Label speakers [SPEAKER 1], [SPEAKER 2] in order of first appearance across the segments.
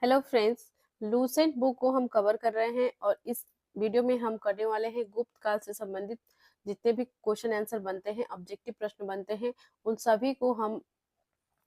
[SPEAKER 1] Hello friends, Lucent book को हम cover कर रहे हैं और इस वीडियो में हम करने वाले हैं गुप्त काल से संबंधित जितने भी क्वेश्चन आंसर बनते हैं, ऑब्जेक्टिव प्रश्न बनते हैं, उन सभी को हम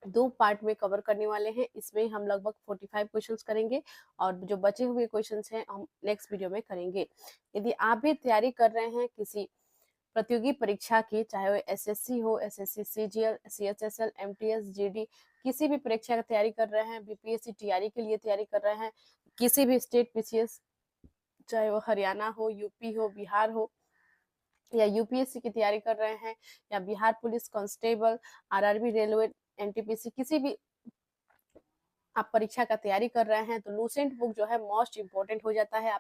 [SPEAKER 1] दो पार्ट में कवर करने वाले हैं। इसमें हम लगभग 45 क्वेश्चंस करेंगे और जो बचे हुए क्वेश्चंस हैं हम नेक्स्ट वीडियो में करेंगे। यदि आप भी तैयारी कर रहे हैं किसी प्रतियोगी परीक्षा की, चाहे वो एसएससी हो, SSC CGL, CHSL, MTS, GD, किसी भी परीक्षा की तैयारी कर रहे हैं, बीपीएससी टीआरई के लिए तैयारी कर रहे हैं, किसी भी स्टेट पीसीएस, चाहे वो हरियाणा हो, यूपी हो, बिहार हो, या यूपीएससी की तैयारी कर रहे हैं, या Bihar police constable, RRB, railway, NTPC, किसी भी आप परीक्षा का तैयारी कर रहे हैं तो लूसेंट बुक जो है मोस्ट इम्पोर्टेंट हो जाता है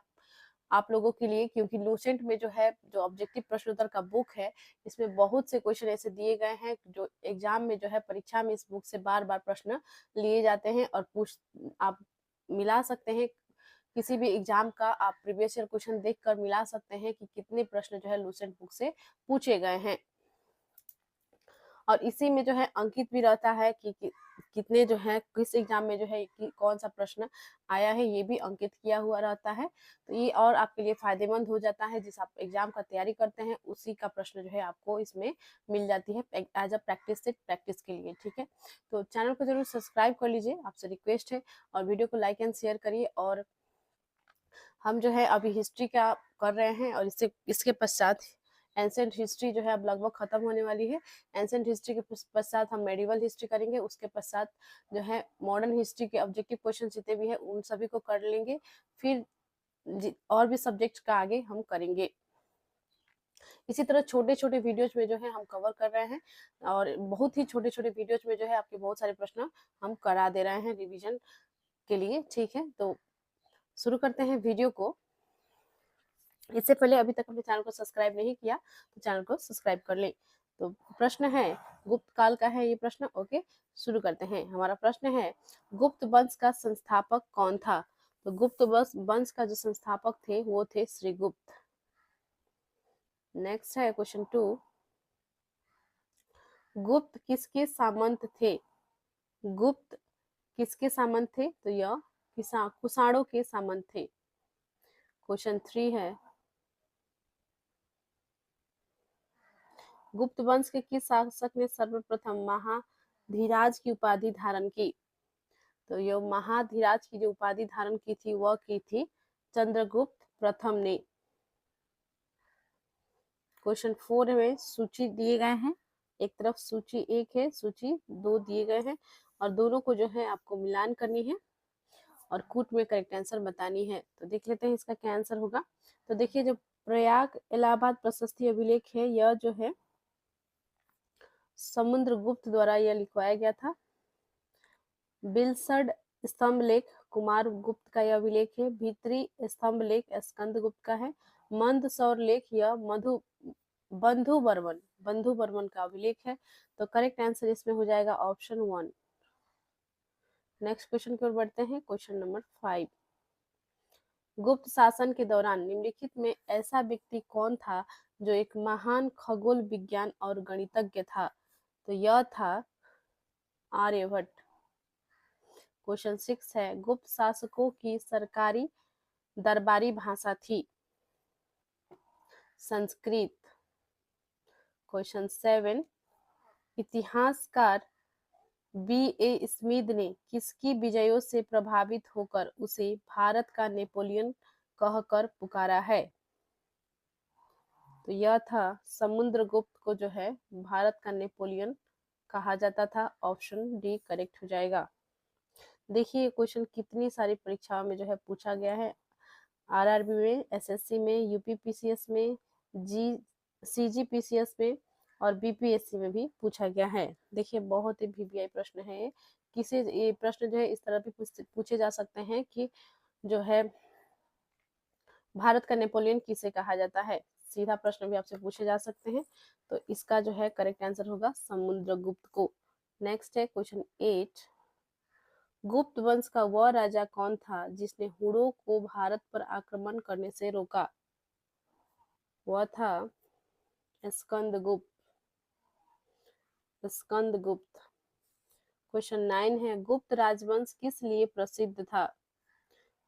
[SPEAKER 1] आप लोगों के लिए, क्योंकि लूसेंट में जो है जो ऑब्जेक्टिव प्रश्न उत्तर का बुक है, इसमें बहुत से क्वेश्चन ऐसे दिए गए हैं जो एग्जाम में जो है परीक्षा में इस बुक से बार बार प्रश्न लिए जाते हैं और पूछ आप मिला सकते हैं। किसी भी एग्जाम का आप प्रीवियस ईयर क्वेश्चन देखकर मिला सकते हैं कि कितने प्रश्न जो है लूसेंट बुक से पूछे गए हैं, और इसी में जो है अंकित भी रहता है कि कितने जो है किस एग्जाम में जो है कि कौन सा प्रश्न आया है, ये भी अंकित किया हुआ रहता है। तो ये और आपके लिए फायदेमंद हो जाता है, जिस आप एग्जाम का तैयारी करते हैं उसी का प्रश्न जो है आपको इसमें मिल जाती है as a practice set, practice के लिए। ठीक है, तो चैनल को जरूर सब्सक्राइब कर लीजिए, आपसे रिक्वेस्ट है, और वीडियो को लाइक एंड शेयर करिए। और हम जो है अभी हिस्ट्री का कर रहे हैं और इसके पश्चात एंसेंट हिस्ट्री जो है अब लगभग खत्म होने वाली है। एंसेंट हिस्ट्री के पश्चात हम मेडिवल हिस्ट्री करेंगे, उसके पश्चात जो है मॉडर्न हिस्ट्री के ऑब्जेक्टिव क्वेश्चन जितने भी है उन सभी को कर लेंगे। फिर और भी सब्जेक्ट का आगे हम करेंगे। इसी तरह छोटे छोटे वीडियोज में जो है हम कवर कर रहे हैं, और बहुत ही छोटे छोटे वीडियोज में जो है आपके बहुत सारे प्रश्न हम करा दे रहे हैं रिविजन के लिए। ठीक है, तो शुरू करते हैं वीडियो को। इससे पहले अभी तक अपने चैनल को सब्सक्राइब नहीं किया तो चैनल को सब्सक्राइब कर ले। तो प्रश्न है, गुप्त काल का है ये प्रश्न। ओके, शुरू करते हैं। हमारा प्रश्न है, गुप्त वंश का संस्थापक कौन था? तो गुप्त वंश का जो संस्थापक थे वो थे श्रीगुप्त। नेक्स्ट है क्वेश्चन 2, गुप्त किसके सामंत थे? गुप्त किसके सामंत थे? तो यह कुषाणों के सामंत थे। क्वेश्चन 3 है, गुप्त वंश के किस शासक ने सर्वप्रथम महाधीराज की उपाधि धारण की? तो यह महाधीराज की जो उपाधि धारण की थी वह की थी चंद्रगुप्त प्रथम ने। क्वेश्चन 4 में सूची दिए गए हैं, एक तरफ सूची 1 है, सूची 2 दिए गए हैं, और दोनों को जो है आपको मिलान करनी है और कूट में करेक्ट आंसर बतानी है। तो देख लेते हैं इसका क्या आंसर होगा। तो देखिए, जो प्रयाग इलाहाबाद प्रशस्ति अभिलेख है, यह जो है समुद्रगुप्त द्वारा यह लिखवाया गया था। बिलसड स्तंभ लेख कुमार गुप्त का यह अभिलेख है। भीतरी स्तंभ लेख स्कंद गुप्त का है। मंदसौर लेख यह बंधु बर्मन का अभिलेख है। तो करेक्ट आंसर इसमें हो जाएगा ऑप्शन 1। नेक्स्ट क्वेश्चन की ओर बढ़ते हैं। क्वेश्चन नंबर 5, गुप्त शासन के दौरान निम्नलिखित में ऐसा व्यक्ति कौन था जो एक महान खगोल विज्ञान और गणितज्ञ था? तो यह था आर्यभट्ट। क्वेश्चन 6 है, गुप्त शासकों की सरकारी दरबारी भाषा थी संस्कृत। क्वेश्चन 7, इतिहासकार B.A. स्मिथ ने किसकी विजयों से प्रभावित होकर उसे भारत का नेपोलियन कहकर पुकारा है? तो यह था समुद्रगुप्त को जो है भारत का नेपोलियन कहा जाता था। ऑप्शन डी करेक्ट हो जाएगा। देखिए क्वेश्चन कितनी सारी परीक्षाओं में जो है पूछा गया है, आरआरबी में, एसएससी में, यूपीपीसीएस में, सीजीपीसीएस में और बीपीएससी में भी पूछा गया है। देखिए बहुत ही वीवीआई प्रश्न है ये। ये प्रश्न जो है इस तरह भी पूछे जा सकते हैं कि जो है भारत का नेपोलियन किसे कहा जाता है, सीधा प्रश्न भी आपसे पूछे जा सकते हैं। तो इसका जो है करेक्ट आंसर होगा समुद्रगुप्त को। नेक्स्ट है क्वेश्चन 8, गुप्त वंश का वह राजा कौन था जिसने हुड़ों को भारत पर आक्रमण करने से रोका? वह था स्कंदगुप्त। क्वेश्चन 9 है, गुप्त राजवंश किस लिए प्रसिद्ध था?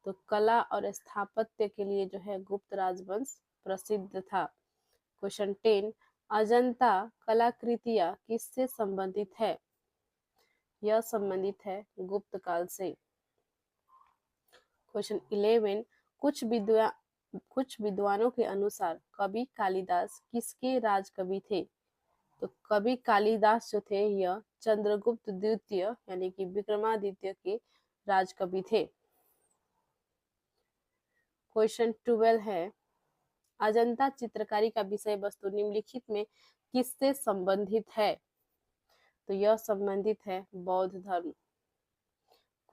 [SPEAKER 1] तो कला और स्थापत्य के लिए जो है गुप्त राजवंश प्रसिद्ध था। क्वेश्चन 10, अजंता कलाकृतियां किससे संबंधित है? यह संबंधित है गुप्त काल से। क्वेश्चन 11, कुछ विद्वानों के अनुसार कवि कालिदास किसके राजकवि थे? तो कवि कालिदास जो थे यह चंद्रगुप्त द्वितीय यानी कि विक्रमादित्य के राजकवि थे। क्वेश्चन 12 है, अजंता चित्रकारी का विषय वस्तु निम्नलिखित में किससे संबंधित है? तो यह संबंधित है बौद्ध धर्म।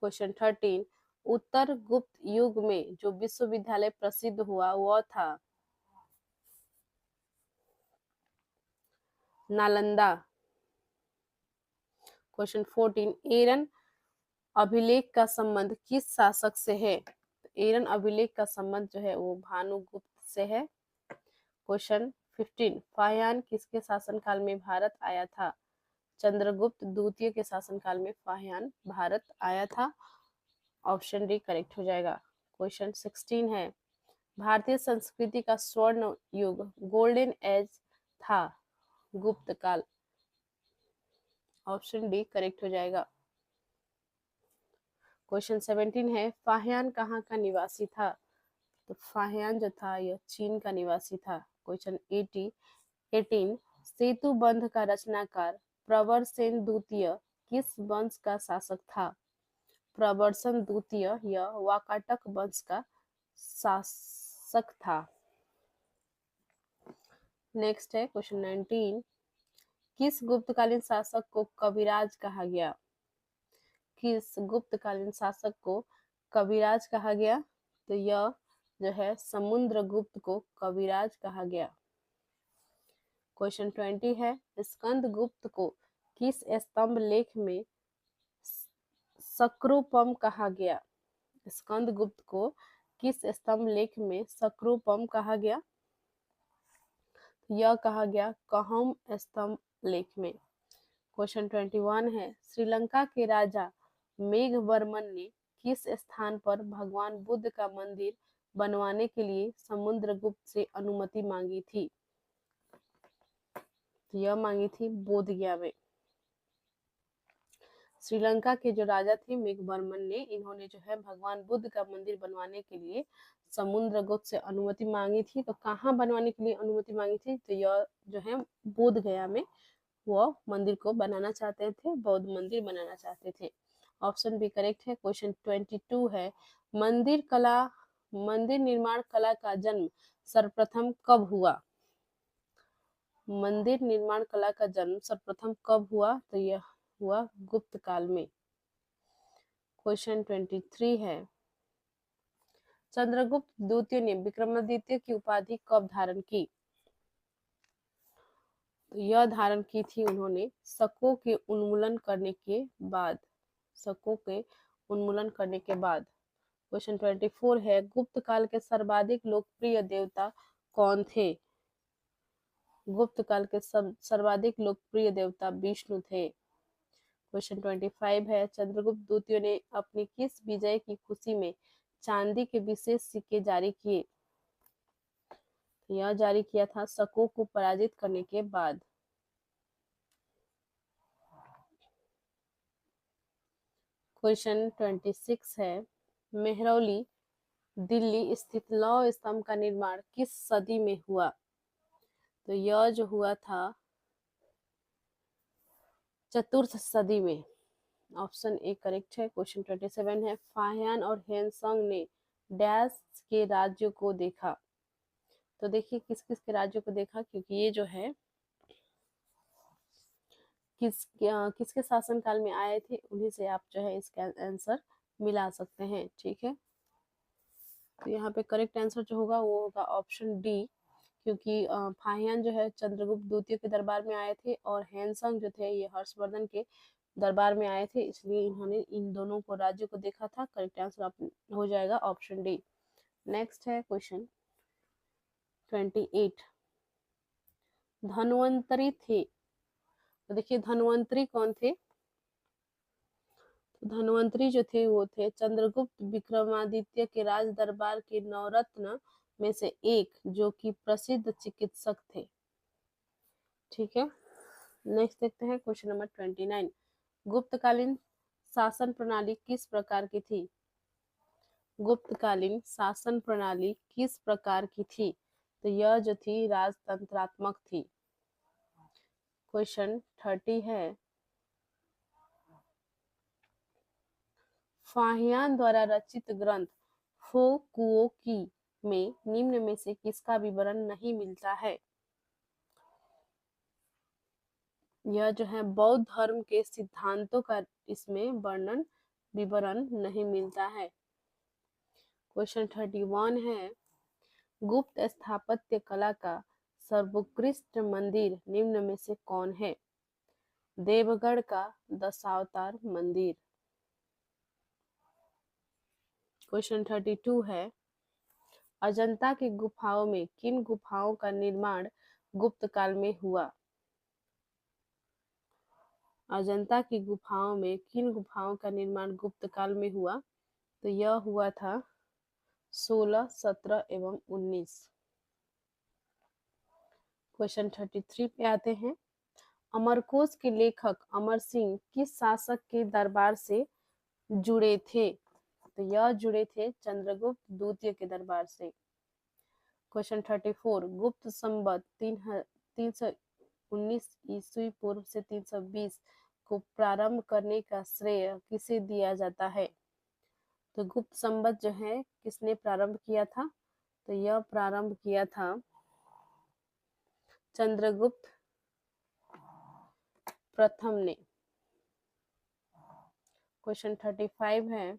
[SPEAKER 1] क्वेश्चन 13, उत्तर गुप्त युग में जो विश्वविद्यालय प्रसिद्ध हुआ वह था नालंदा। क्वेश्चन 14, एरन अभिलेख का संबंध किस शासक से है? एरन अभिलेख का संबंध जो है वो भानुगुप्त से है। क्वेश्चन 15, फाहियान किसके शासनकाल में भारत आया था? चंद्रगुप्त द्वितीय के शासनकाल में फाहियान भारत आया था। ऑप्शन डी करेक्ट हो जाएगा। क्वेश्चन 16 है, भारतीय संस्कृति का स्वर्ण युग गोल्डन एज था गुप्त काल। ऑप्शन डी करेक्ट हो जाएगा। क्वेश्चन 17 है, फाहियान कहाँ का निवासी था? तो फाहियान जो था यह चीन का निवासी था। क्वेश्चन 18, सेतु बंध का रचनाकार प्रवरसेन द्वितीय किस वंश का शासक था? प्रवरसन द्वितीय यह वाकाटक वंश का शासक था। नेक्स्ट है क्वेश्चन 19, किस गुप्तकालीन शासक को कविराज कहा गया? किस गुप्तकालीन शासक को कविराज कहा गया? तो यह जो है समुद्रगुप्त को कविराज कहा गया। क्वेश्चन 20 है, स्कंदगुप्त को किस स्तंभ लेख में सक्रूपम कहा गया? स्कंदगुप्त को किस स्तंभ लेख में सक्रूपम कहा गया? यह कहा गया कहम स्तंभ लेख में। क्वेश्चन 21 है, श्रीलंका के राजा मेघवर्मन ने किस स्थान पर भगवान बुद्ध का मंदिर बनवाने के लिए समुद्रगुप्त से अनुमति मांगी थी? यह मांगी थी बोधगया में। श्रीलंका के जो राजा थे मेघवर्मन ने, इन्होंने जो है भगवान बुद्ध का मंदिर बनवाने के लिए समुद्रगुप्त से अनुमति मांगी थी। तो कहाँ बनवाने के लिए अनुमति मांगी थी? तो यह जो है बोधगया में वो मंदिर को बनाना चाहते थे, बौद्ध मंदिर बनाना चाहते थे। ऑप्शन बी करेक्ट है। क्वेश्चन 22 है, मंदिर निर्माण कला का जन्म सर्वप्रथम कब हुआ? मंदिर निर्माण कला का जन्म सर्वप्रथम कब हुआ? तो यह हुआ गुप्त काल में। क्वेश्चन 23 है, चंद्रगुप्त द्वितीय ने विक्रमादित्य की उपाधि कब धारण की? तो यह धारण की थी उन्होंने शकों के उन्मूलन करने के बाद। शकों के उन्मूलन करने के बाद। क्वेश्चन 24 है, गुप्त काल के सर्वाधिक लोकप्रिय देवता कौन थे? गुप्त काल के सर्वाधिक लोकप्रिय देवता विष्णु थे। क्वेश्चन 25 है, चंद्रगुप्त द्वितीय ने अपनी किस विजय की खुशी में चांदी के विशेष सिक्के जारी किए? यह जारी किया था शकों को पराजित करने के बाद। क्वेश्चन 26 है, मेहरौली दिल्ली स्थित लौह स्तंभ का निर्माण किस सदी में हुआ? तो यह जो हुआ था चतुर्थ सदी में। ऑप्शन ए करेक्ट है। क्वेश्चन 27 है, फाहियान और हेनसंग ने डैश के राज्यों को देखा? तो देखिए किस किस के राज्यों को देखा, क्योंकि ये जो है किसके शासनकाल में आए थे, उन्हीं से आप जो है इसका आंसर मिला सकते हैं। ठीक है, तो यहाँ पे करेक्ट आंसर जो होगा वो होगा ऑप्शन डी, क्योंकि फाहियान जो है चंद्रगुप्त द्वितीय के दरबार में आए थे और हेनसंग जो थे ये हर्षवर्धन के दरबार में आए थे, इसलिए इन्होंने इन दोनों को राज्यों को देखा था। करेक्ट आंसर हो जाएगा ऑप्शन डी। नेक्स्ट है क्वेश्चन 28, धन्वंतरी थे? तो देखिए धन्वंतरी कौन थे? धन्वंतरी जो थे वो थे चंद्रगुप्त विक्रमादित्य के राज दरबार के नवरत्न में से एक, जो कि प्रसिद्ध चिकित्सक थे। ठीक है, नेक्स्ट देखते हैं क्वेश्चन नंबर 29। गुप्तकालीन शासन प्रणाली किस प्रकार की थी? गुप्तकालीन शासन प्रणाली किस प्रकार की थी? तो यह जो थी राजतंत्रात्मक थी। क्वेश्चन 30 है, फाहियान द्वारा रचित ग्रंथ फो कुओ की में निम्न में से किसका विवरण नहीं मिलता है? यह जो है बौद्ध धर्म के सिद्धांतों का इसमें वर्णन विवरण नहीं मिलता है। क्वेश्चन 31 है, गुप्त स्थापत्य कला का सर्वोत्कृष्ट मंदिर निम्न में से कौन है? देवगढ़ का दशावतार मंदिर। क्वेश्चन 32 है, अजंता की गुफाओं में किन गुफाओं का निर्माण गुप्त काल में हुआ? अजंता की गुफाओं में किन गुफाओं का निर्माण गुप्त काल में हुआ? तो यह हुआ था 16, 17 एवं 19। क्वेश्चन 33 पे आते हैं, अमरकोश के लेखक अमर सिंह किस शासक के दरबार से जुड़े थे? तो यह जुड़े थे चंद्रगुप्त द्वितीय के दरबार से। क्वेश्चन 34, गुप्त संवत 319 ईस्वी पूर्व से 320 को प्रारंभ करने का श्रेय किसे दिया जाता है? तो गुप्त संवत जो है किसने प्रारंभ किया था? तो यह प्रारंभ किया था चंद्रगुप्त प्रथम ने। क्वेश्चन 35 है,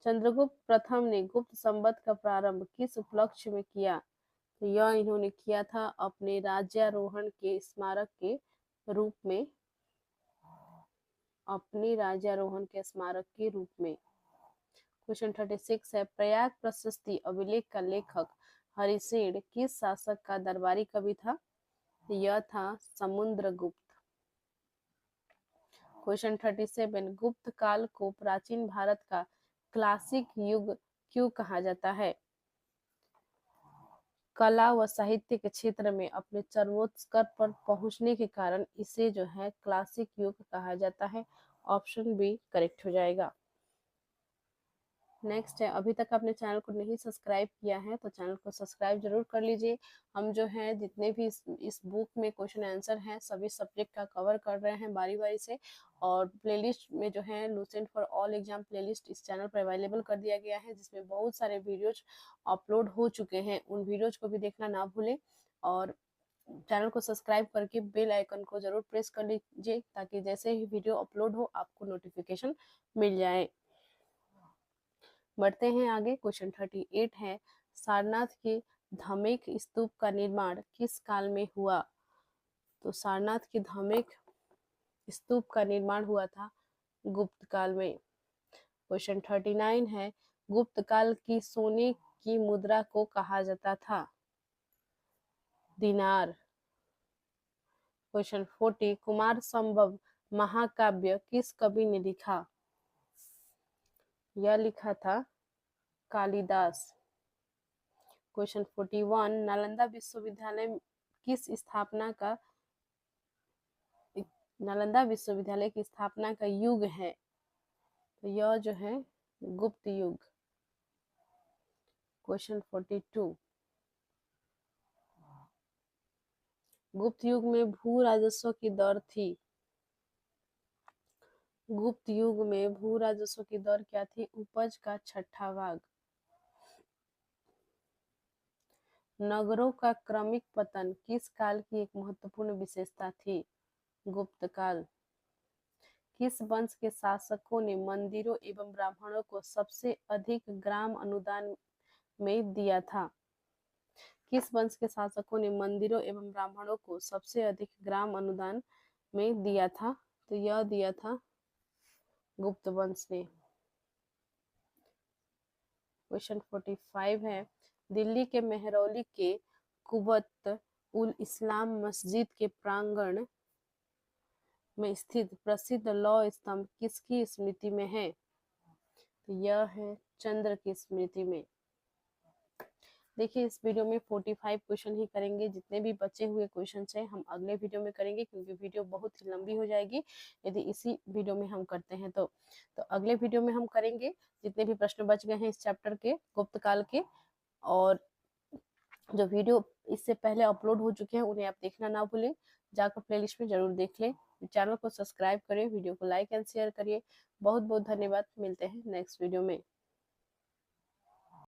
[SPEAKER 1] चंद्रगुप्त प्रथम ने गुप्त संवत का प्रारंभ किस उपलक्ष्य में किया? तो यह इन्होंने किया था अपने राज्यारोहण के स्मारक के रूप में, अपने राज्यारोहण के स्मारक के रूप में। क्वेश्चन 36 है, प्रयाग प्रशस्ति अभिलेख का लेखक हरिसेन किस शासक का दरबारी कवि था? यह था समुद्रगुप्त। क्वेश्चन 37, गुप्त काल को प्राचीन भारत का क्लासिक युग क्यों कहा जाता है? कला व साहित्य के क्षेत्र में अपने चरमोत्कर्ष पर पहुंचने के कारण इसे जो है क्लासिक युग कहा जाता है। ऑप्शन बी करेक्ट हो जाएगा। नेक्स्ट है, अभी तक आपने चैनल को नहीं सब्सक्राइब किया है तो चैनल को सब्सक्राइब जरूर कर लीजिए। हम जो है जितने भी इस बुक में क्वेश्चन आंसर हैं सभी सब्जेक्ट का कवर कर रहे हैं बारी बारी से, और प्लेलिस्ट में जो है Lucent for all exam playlist इस चैनल पर अवेलेबल कर दिया गया है, जिसमें बहुत सारे वीडियोज अपलोड हो चुके हैं। उन वीडियोज को भी देखना ना भूलें और चैनल को सब्सक्राइब करके बेल आइकन को जरूर प्रेस कर लीजिए ताकि जैसे ही वीडियो अपलोड हो आपको नोटिफिकेशन मिल जाए। बढ़ते हैं आगे। क्वेश्चन 38 है, सारनाथ के धमेक स्तूप का निर्माण किस काल में हुआ? तो सारनाथ के धमेक स्तूप का निर्माण हुआ था गुप्त काल में। क्वेश्चन 39 है, गुप्त काल की सोने की मुद्रा को कहा जाता था? दिनार। क्वेश्चन 40, कुमार संभव महाकाव्य किस कवि ने लिखा? यह लिखा था कालिदास। क्वेश्चन 41, नालंदा विश्वविद्यालय की स्थापना का युग है? तो यह जो है गुप्त युग। क्वेश्चन 42, गुप्त युग में भू राजस्व की दर थी? गुप्त युग में भू राजस्व की दर क्या थी? उपज का 6वां भाग। नगरों का क्रमिक पतन किस काल की एक महत्वपूर्ण विशेषता थी? गुप्त काल। किस वंश के शासकों ने मंदिरों एवं ब्राह्मणों को सबसे अधिक ग्राम अनुदान में दिया था? किस वंश के शासकों ने मंदिरों एवं ब्राह्मणों को सबसे अधिक ग्राम अनुदान में दिया था? तो यह दिया था गुप्त वंश ने। क्वेश्चन 45 है, दिल्ली के मेहरौली के कुवत उल इस्लाम मस्जिद के प्रांगण में स्थित प्रसिद्ध लौह स्तंभ किसकी स्मृति में है? तो यह है चंद्र की स्मृति में। देखिए इस वीडियो में 45 क्वेश्चन ही करेंगे, जितने भी बचे हुए क्वेश्चन हैं हम अगले वीडियो में करेंगे, क्योंकि वीडियो बहुत ही लंबी हो जाएगी यदि इसी वीडियो में हम करते हैं तो अगले वीडियो में हम करेंगे जितने भी प्रश्न बच गए हैं इस चैप्टर के गुप्त काल के। और जो वीडियो इससे पहले अपलोड हो चुके हैं उन्हें आप देखना ना भूलें, जाकर प्लेलिस्ट में जरूर देख लें। चैनल को सब्सक्राइब करिए, वीडियो को लाइक एंड शेयर करिए। बहुत बहुत धन्यवाद, मिलते हैं नेक्स्ट वीडियो में।